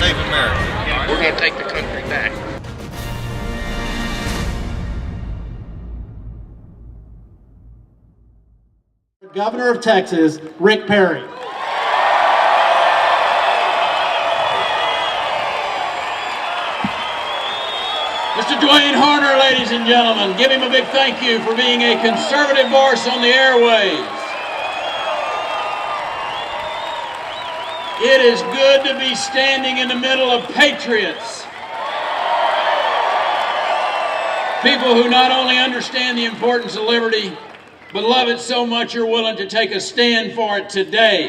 save America. We're going to take the country back. Governor of Texas, Rick Perry. Mr. Dwayne Harner, ladies and gentlemen, give him a big thank you for being a conservative voice on the airwaves. It is good to be standing in the middle of patriots. People who not only understand the importance of liberty, but love it so much you're willing to take a stand for it today.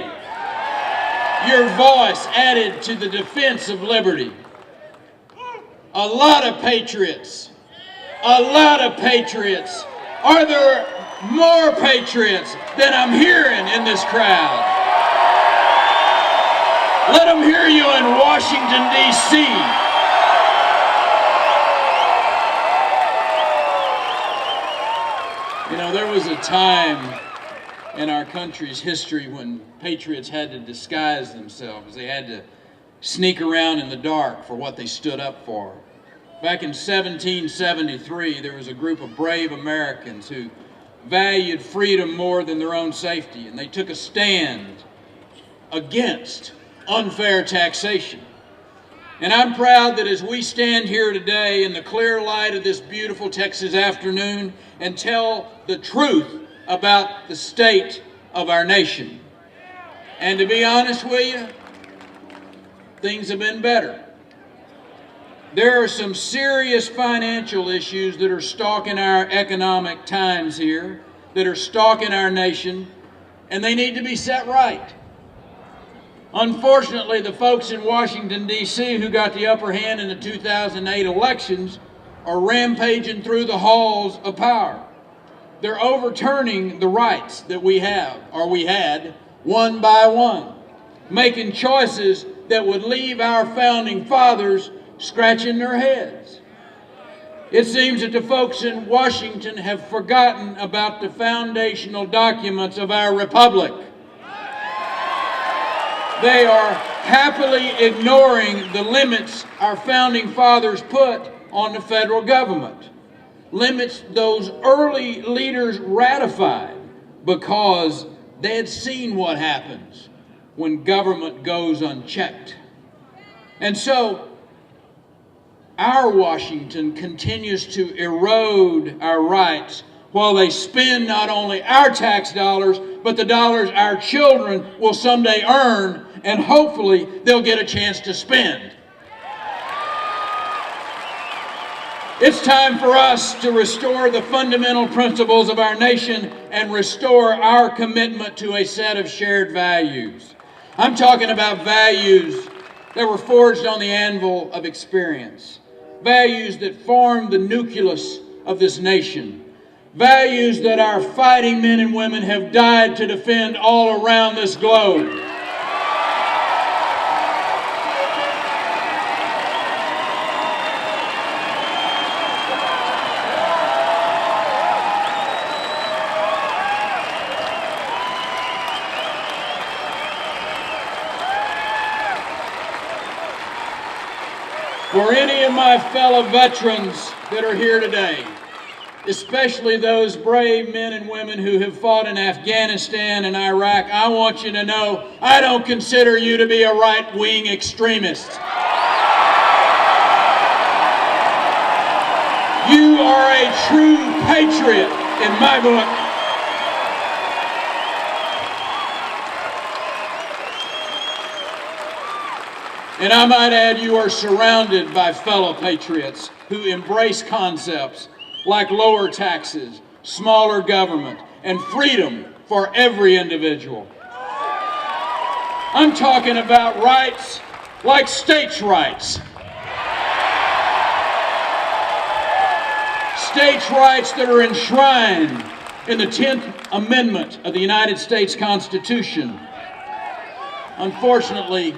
Your voice added to the defense of liberty. A lot of patriots. A lot of patriots. Are there more patriots than I'm hearing in this crowd? Let them hear you in Washington, D.C. You know, there was a time in our country's history when patriots had to disguise themselves. They had to sneak around in the dark for what they stood up for. Back in 1773, there was a group of brave Americans who valued freedom more than their own safety, and they took a stand against unfair taxation. And I'm proud that as we stand here today in the clear light of this beautiful Texas afternoon and tell the truth about the state of our nation. And to be honest with you, things have been better. There are some serious financial issues that are stalking our economic times here, that are stalking our nation, and they need to be set right. Unfortunately, the folks in Washington, D.C. who got the upper hand in the 2008 elections are rampaging through the halls of power. They're overturning the rights that we have, or we had, one by one, making choices that would leave our founding fathers scratching their heads. It seems that the folks in Washington have forgotten about the foundational documents of our republic. They are happily ignoring the limits our founding fathers put on the federal government. Limits those early leaders ratified because they had seen what happens when government goes unchecked. And so, our Washington continues to erode our rights while they spend not only our tax dollars, but the dollars our children will someday earn, and hopefully they'll get a chance to spend. It's time for us to restore the fundamental principles of our nation and restore our commitment to a set of shared values. I'm talking about values that were forged on the anvil of experience. Values that form the nucleus of this nation. Values that our fighting men and women have died to defend all around this globe. For any of my fellow veterans that are here today, especially those brave men and women who have fought in Afghanistan and Iraq, I want you to know I don't consider you to be a right-wing extremist. You are a true patriot in my book. And I might add, you are surrounded by fellow patriots who embrace concepts like lower taxes, smaller government, and freedom for every individual. I'm talking about rights like states' rights. States' rights that are enshrined in the 10th Amendment of the United States Constitution. Unfortunately,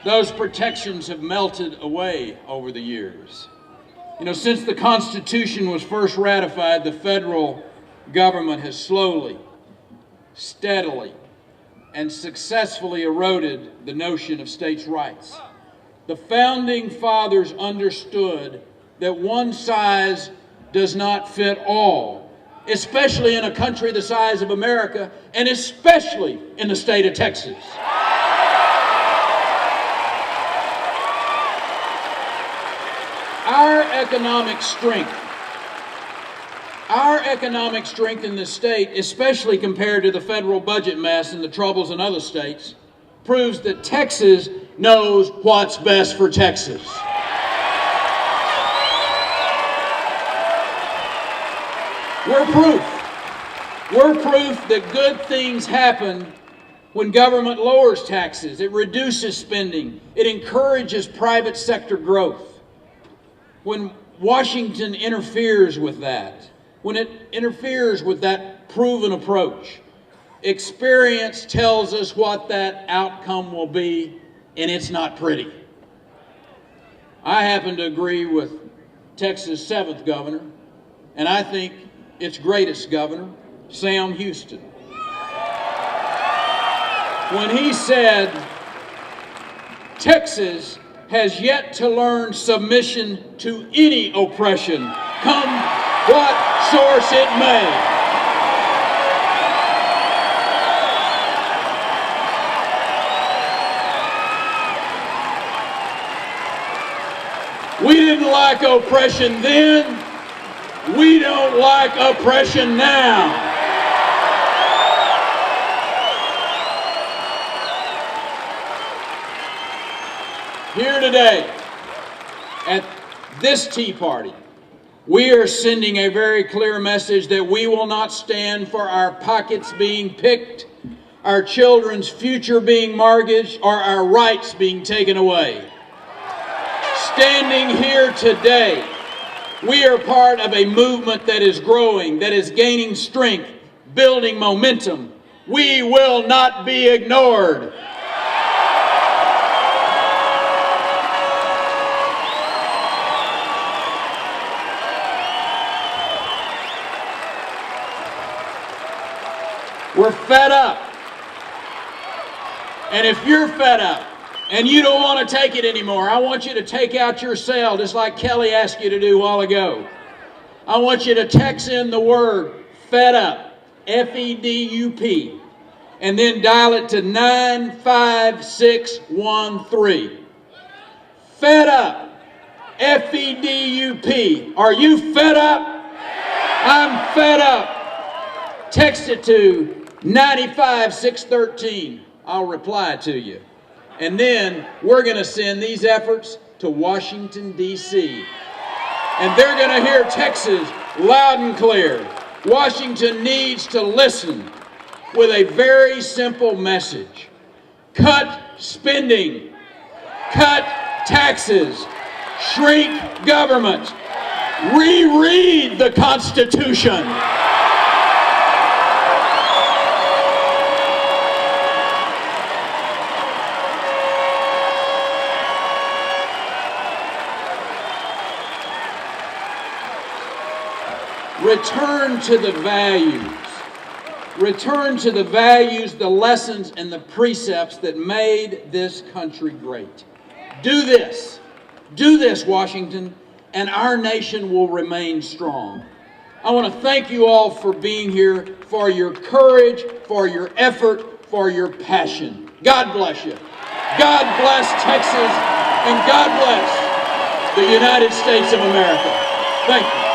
those protections have melted away over the years. You know, since the Constitution was first ratified, the federal government has slowly, steadily, and successfully eroded the notion of states' rights. The founding fathers understood that one size does not fit all, especially in a country the size of America, and especially in the state of Texas. Our economic strength in this state, especially compared to the federal budget mess and the troubles in other states, proves that Texas knows what's best for Texas. We're proof that good things happen when government lowers taxes. It reduces spending. It encourages private sector growth. When Washington interferes with that, when it interferes with that proven approach, experience tells us what that outcome will be, and it's not pretty. I happen to agree with Texas' 7th governor, and I think its greatest governor, Sam Houston, when he said, "Texas has yet to learn submission to any oppression, come what source it may." We didn't like oppression then. We don't like oppression now. Here today, at this Tea Party, we are sending a very clear message that we will not stand for our pockets being picked, our children's future being mortgaged, or our rights being taken away. Standing here today, we are part of a movement that is growing, that is gaining strength, building momentum. We will not be ignored. We're fed up. And if you're fed up and you don't want to take it anymore, I want you to take out your cell, just like Kelly asked you to do a while ago. I want you to text in the word FED UP, F-E-D-U-P, and then dial it to 95613. Fed Up, F-E-D-U-P. Are you fed up? I'm fed up. Text it to 95613. I'll reply to you. And then we're going to send these efforts to Washington, D.C. And they're going to hear Texas loud and clear. Washington needs to listen with a very simple message. Cut spending. Cut taxes. Shrink government. Reread the Constitution. Return to the values. Return to the values, the lessons, and the precepts that made this country great. Do this. Do this, Washington, and our nation will remain strong. I want to thank you all for being here, for your courage, for your effort, for your passion. God bless you. God bless Texas, and God bless the United States of America. Thank you.